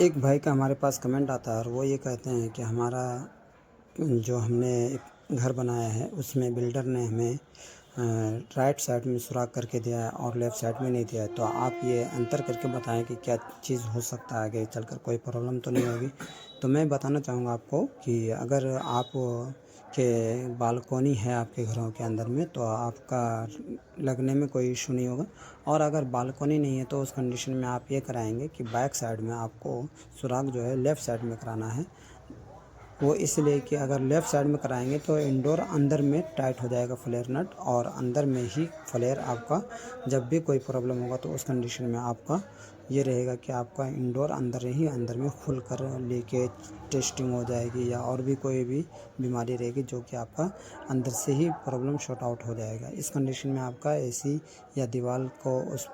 एक भाई का हमारे पास कमेंट आता है और वो ये कहते हैं कि हमारा जो हमने एक घर बनाया है उसमें बिल्डर ने हमें राइट साइड में सुराख करके दिया है और लेफ़्ट साइड में नहीं दिया है। तो आप ये अंतर करके बताएं कि क्या चीज़ हो सकता है, आगे चलकर कोई प्रॉब्लम तो नहीं होगी। तो मैं बताना चाहूँगा आपको कि अगर आप के बालकोनी है आपके घरों के अंदर में तो आपका लगने में कोई इशू नहीं होगा। और अगर बालकोनी नहीं है तो उस कंडीशन में आप ये कराएंगे कि बैक साइड में आपको सुराख जो है लेफ़्ट साइड में कराना है। वो इसलिए कि अगर लेफ़्ट साइड में कराएंगे तो इंडोर अंदर में टाइट हो जाएगा फ्लेयर नट, और अंदर में ही फ्लेयर आपका जब भी कोई प्रॉब्लम होगा तो उस कंडीशन में आपका ये रहेगा कि आपका इंडोर अंदर ही अंदर में खुल कर लीकेज टेस्टिंग हो जाएगी या और भी कोई भी बीमारी रहेगी जो कि आपका अंदर से ही प्रॉब्लम शॉर्ट आउट हो जाएगा। इस कंडीशन में आपका एसी या दीवार को उस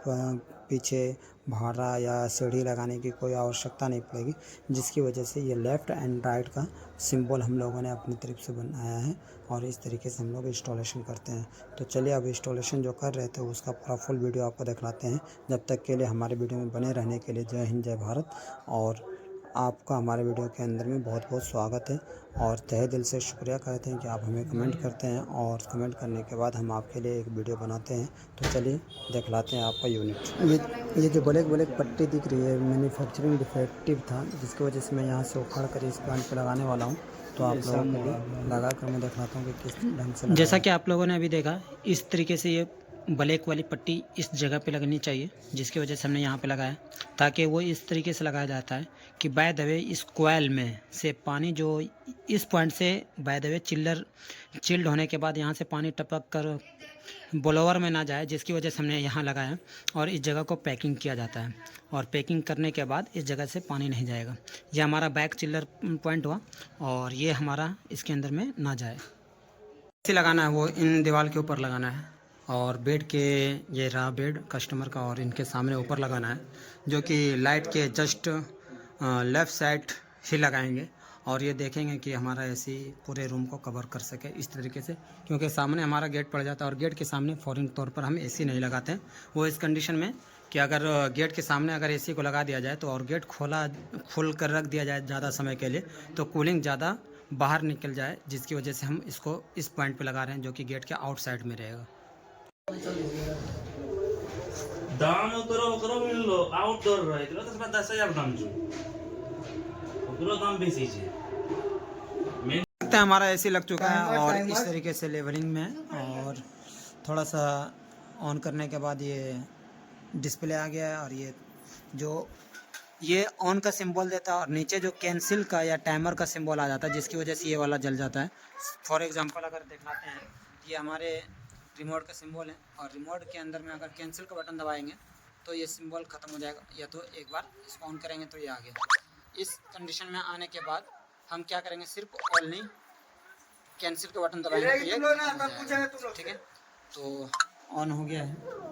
पीछे भाड़ा या सीढ़ी लगाने की कोई आवश्यकता नहीं पड़ेगी, जिसकी वजह से ये लेफ़्ट एंड राइट का सिंबल हम लोगों ने अपनी तरफ से बनाया है और इस तरीके से हम लोग इंस्टॉलेशन करते हैं। तो चलिए अब इंस्टॉलेशन जो कर रहे थे उसका पूरा फुल वीडियो आपको दिखलाते हैं। जब तक के लिए हमारे वीडियो में बने रहने के लिए जय हिंद जय भारत। और आपका हमारे वीडियो के अंदर में बहुत बहुत स्वागत है और तहे दिल से शुक्रिया कहते हैं कि आप हमें कमेंट करते हैं और कमेंट करने के बाद हम आपके लिए एक वीडियो बनाते हैं। तो चलिए दिखलाते हैं आपका यूनिट। ये जो ब्लैक ब्लैक पट्टी दिख रही है मैन्युफैक्चरिंग डिफेक्टिव था, जिसकी वजह से मैं यहाँ से उखाड़ कर इस प्लांट पे लगाने वाला हूँ। तो आप लोगों के लिए लगा कर मैं दिखलाता हूँ कि किस ढंग से लगाया। जैसा कि आप लोगों ने अभी देखा, इस तरीके से ये ब्लैक वाली पट्टी इस जगह पे लगनी चाहिए, जिसकी वजह से हमने यहाँ पे लगाया, ताकि वो इस तरीके से लगाया जाता है कि बाय द वे इस कोयल में से पानी जो इस पॉइंट से बाय द वे चिल्ड होने के बाद यहाँ से पानी टपक कर ब्लोअर में ना जाए, जिसकी वजह से हमने यहाँ लगाया। और इस जगह को पैकिंग किया जाता है और पैकिंग करने के बाद इस जगह से पानी नहीं जाएगा। ये हमारा बैक चिल्लर पॉइंट हुआ और ये हमारा इसके अंदर में ना जाए। ऐसे लगाना है, वो इन दीवार के ऊपर लगाना है और बेड के ये रहा बेड कस्टमर का और इनके सामने ऊपर लगाना है, जो कि लाइट के जस्ट लेफ़्ट साइड ही लगाएंगे। और ये देखेंगे कि हमारा एसी पूरे रूम को कवर कर सके इस तरीके से, क्योंकि सामने हमारा गेट पड़ जाता है और गेट के सामने फ़ौरन तौर पर हम एसी नहीं लगाते हैं। वो इस कंडीशन में कि अगर गेट के सामने अगर एसी को लगा दिया जाए तो और गेट खोल कर रख दिया जाए ज़्यादा समय के लिए तो कूलिंग ज़्यादा बाहर निकल जाए, जिसकी वजह से हम इसको इस पॉइंट पे लगा रहे हैं जो कि गेट के आउटसाइड में रहेगा। दाम ओकरो मिललो आउटडोर रहे तो 10,000 दाम जो ओकरो दाम बेसी छे। लगता है हमारा एसी लग चुका है और इस तरीके से लेवलिंग में, और थोड़ा सा ऑन करने के बाद ये डिस्प्ले आ गया है और ये ऑन का सिंबल देता है और नीचे जो कैंसिल का या टाइमर का सिंबल आ जाता है, जिसकी वजह से ये वाला जल जाता है। फॉर एग्जांपल अगर दिखाते हैं, ये हमारे रिमोट का सिंबल है और रिमोट के अंदर में अगर कैंसिल का बटन दबाएंगे तो ये सिंबल ख़त्म हो जाएगा, या तो एक बार इसको ऑन करेंगे तो ये आ गया। इस कंडीशन में आने के बाद हम क्या करेंगे, सिर्फ ओनली कैंसिल का बटन दबाएंगे तो ये ठीक है। तो ऑन हो गया है।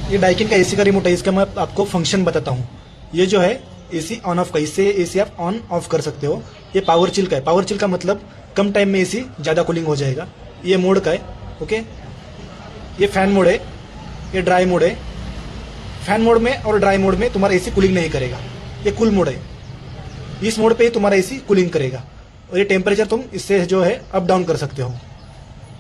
ये डाइकिन का एसी का रिमोट है, इसका मैं आपको फंक्शन बताता हूँ। ये जो है एसी ऑन ऑफ का, इससे एसी आप ऑन ऑफ कर सकते हो। ये पावर चिल का है, पावर चिल का मतलब कम टाइम में एसी ज्यादा कूलिंग हो जाएगा। ये मोड का है, ओके। ये फैन मोड है, ये ड्राई मोड है। फैन मोड में और ड्राई मोड में तुम्हारा एसी कूलिंग नहीं करेगा। ये कूल मोड है, इस मोड पे तुम्हारा एसी कूलिंग करेगा। और ये टेम्परेचर तुम इससे जो है अप डाउन कर सकते हो।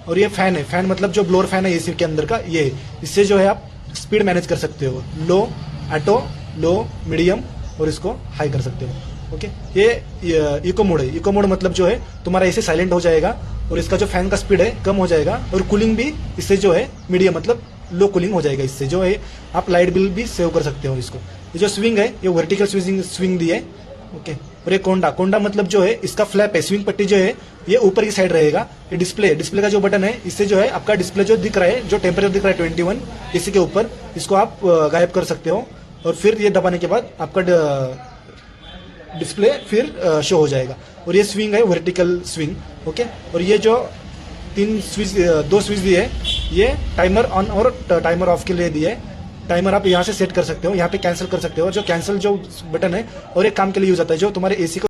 और ये फैन है, फैन मतलब जो ब्लोअर फैन है एसी के अंदर का, ये इससे जो है आप स्पीड मैनेज कर सकते हो, लो ऑटो, लो मीडियम और इसको हाई कर सकते हो, ओके। ये इको मोड है, इको मोड मतलब जो है तुम्हारा एसी साइलेंट हो जाएगा और इसका जो फैन का स्पीड है कम हो जाएगा और कूलिंग भी इससे जो है मीडियम मतलब लो कूलिंग हो जाएगा। इससे जो है आप लाइट बिल भी सेव कर सकते हो इसको। ये जो स्विंग है ये वर्टिकल स्विंग दी है, ओके। और ये कोंडा, कोंडा मतलब जो है इसका फ्लैप है, स्विंग पट्टी जो है ये ऊपर की साइड रहेगा। ये डिस्प्ले, डिस्प्ले का जो बटन है इससे जो है आपका डिस्प्ले जो दिख रहा है, जो टेम्परेचर दिख रहा है 21 इसी के ऊपर, इसको आप गायब कर सकते हो और फिर ये दबाने के बाद आपका डिस्प्ले फिर शो हो जाएगा। और ये स्विंग है, वर्टिकल स्विंग, ओके। और ये जो दो स्विच दिए है, ये टाइमर ऑन और टाइमर ऑफ के लिए दिए है। टाइमर आप यहाँ से सेट कर सकते हो, यहाँ पे कैंसिल कर सकते हो। जो कैंसिल जो बटन है और एक काम के लिए यूज आता है, जो तुम्हारे एसी को